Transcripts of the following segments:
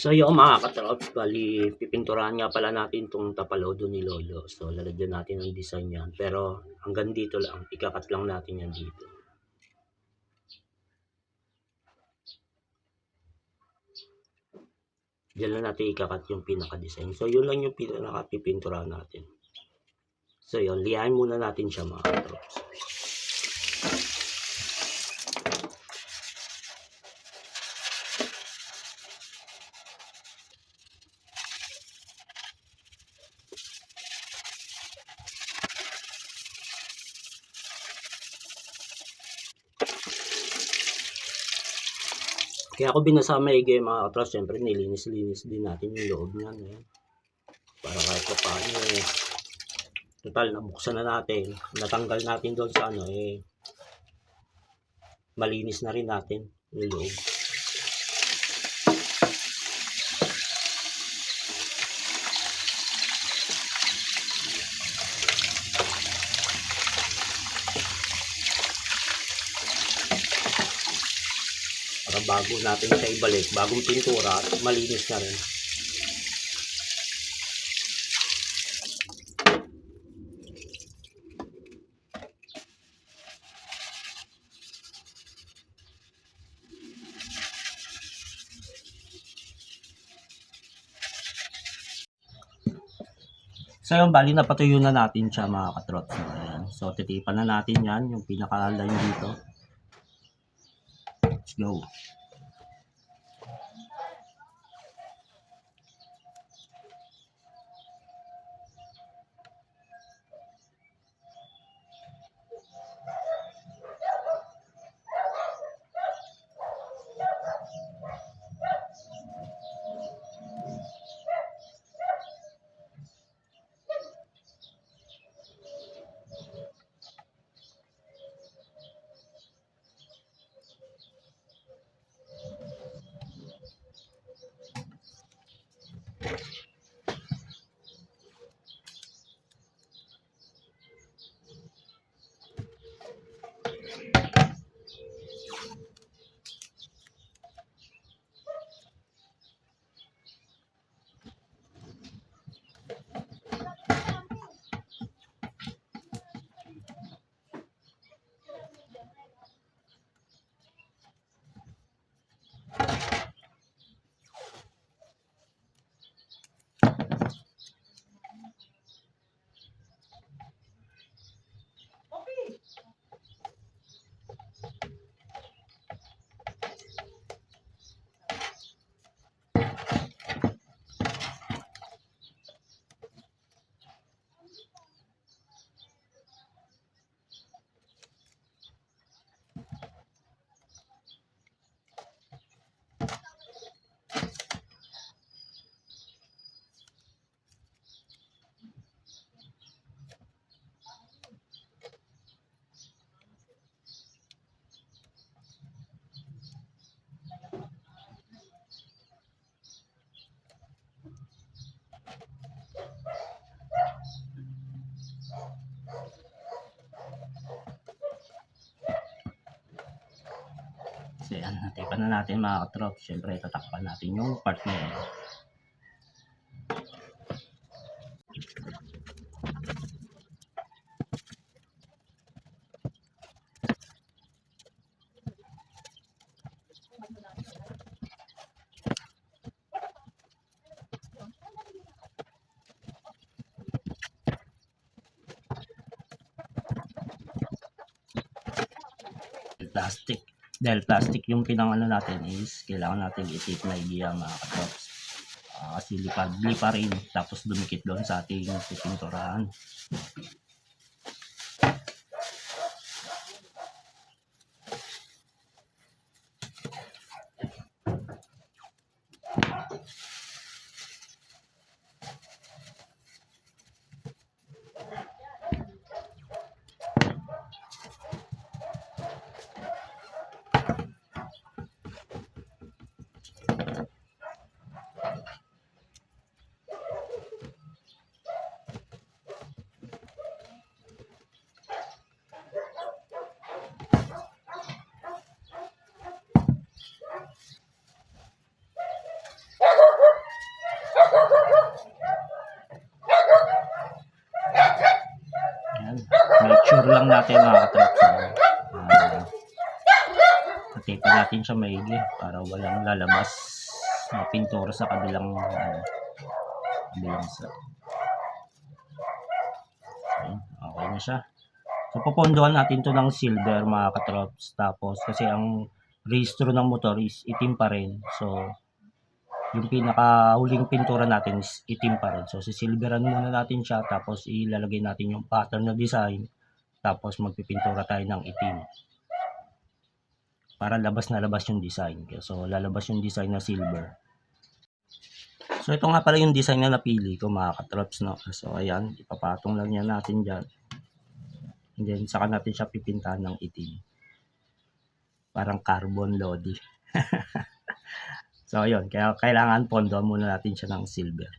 So yung mga katrops, bali pipinturahan nga pala natin itong tapalodo ni Lolo. So lalagyan natin ng design yan. Pero hanggang dito lang, ikakat lang natin yan dito. Diyan lang natin ikakat yung pinaka-design. So yun lang yung pinaka-pipinturahan natin. So yun, liyahin muna natin siya mga katrops. Kaya ako binasa maigi mga katrops, syempre nilinis-linis din natin yung loob niyan. Para kahit pa paano total nabuksan na natin, natanggal natin doon sa malinis na rin natin yung loob. Para bago natin siya ibalik, bagong pintura at malinis na rin. So yung bali napatuyo na natin siya mga katrops. So titipan na natin yan, yung pinaka-line dito. Let's go. So yan, natipan na natin mga katrops. Siyempre tatakpan natin yung part na yan. Plastic. Dahil plastic yung pinangano natin is kailangan natin itip na idea mga katrops. Kasi lipa rin tapos dumikit doon sa ating pipinturahan. Make sure lang natin mga katrops. Tape natin siya maigi para walang lalabas na pintura sa kabilang sa. Okay na siya. So, pupondohan natin to ng silver mga katrops. Tapos, kasi ang rehistro ng motor is itim pa rin. So, yung pinakahuling pintura natin is itim pa rin. So, sisilveran muna natin siya. Tapos, ilalagay natin yung pattern na design. Tapos, magpipintura tayo ng itim. Para labas na labas yung design. So, lalabas yung design na silver. So, ito nga pala yung design na napili ko mga katrops. No? So, ayan. Ipapatong lang yan natin dyan. And then, saka natin siya pipintahan ng itim. Parang carbon lodi. So, yun. Kaya kailangan pondohan muna natin siya ng silver.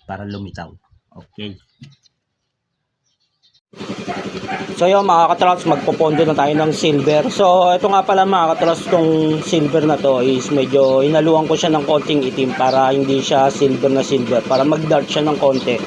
Para lumitaw. Okay. So, yun mga katrops, magpopondo na tayo ng silver. So, ito nga pala mga katrops, tong silver na to is medyo inaluan ko siya ng konting itim para hindi siya silver na silver. Para mag-dark siya ng konti.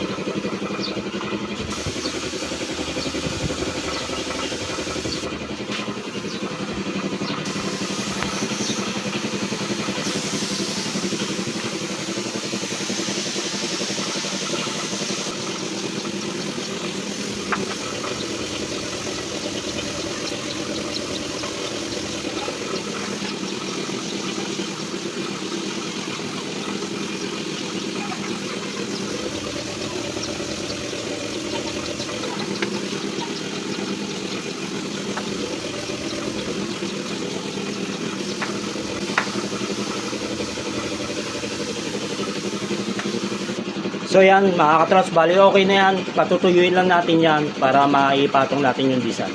So yan mga katrops, bali okay na yan. Patutuyuin lang natin yan para maipatong natin yung design.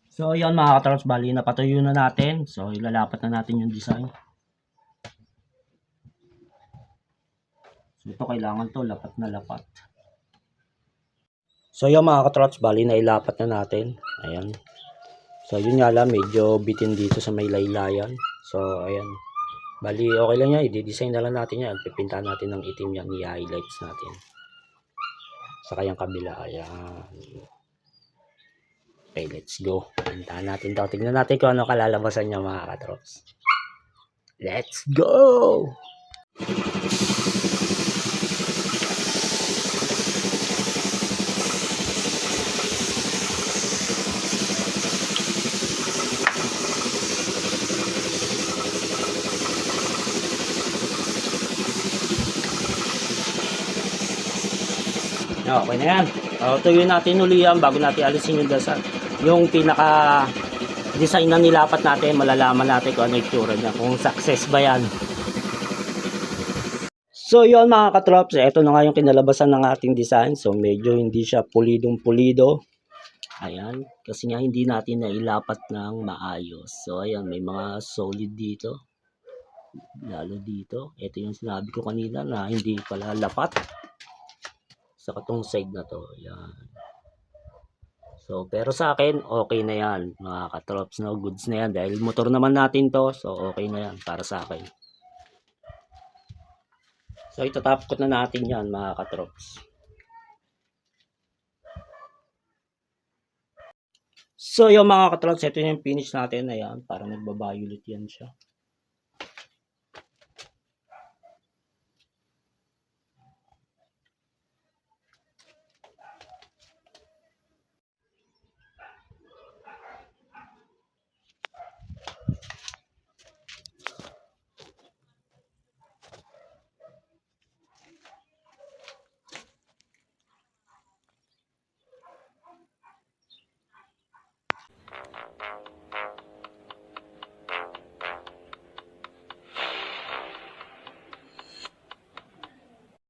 So yan mga katrops, bali napatuyo na natin. So ilalapat na natin yung design. So ito kailangan to lapat na lapat. So yan mga katrops, bali na ilapat na natin. Ayan. So yun nga lang, medyo bitin dito sa may laylayan. So ayan. Bali, okay lang yan. I-design na lang natin yan. Pipintahan natin ng itim yan. I-highlights natin. Sa kayang kabila. Ayan. Okay, let's go. Pintahan natin daw. Tignan natin kung ano kalalabasan niya mga katrops. Let's go! Okay na yan. Tuyuin natin uli yan bago natin alisin yung dasal. Yung pinaka design na nilapat natin, malalaman natin kung ano yung itsura niya, kung success ba yan. So yun mga katrops, ito na nga yung kinalabasan ng ating design. So medyo hindi siya pulidong pulido. Ayan, kasi nga hindi natin nailapat ng maayos. So ayan, may mga solid dito. Lalo dito. Ito yung sinabi ko kanina na hindi pala lapat. Sa katong side na to. Ayan. So, pero sa akin, okay na yan. Mga katrops, no? Goods na yan. Dahil motor naman natin to. So, okay na yan para sa akin. So, itatapkot na natin yan, mga katrops. So, yung mga katrops, ito yung finish natin. Ayan, para nagba-violet yan siya.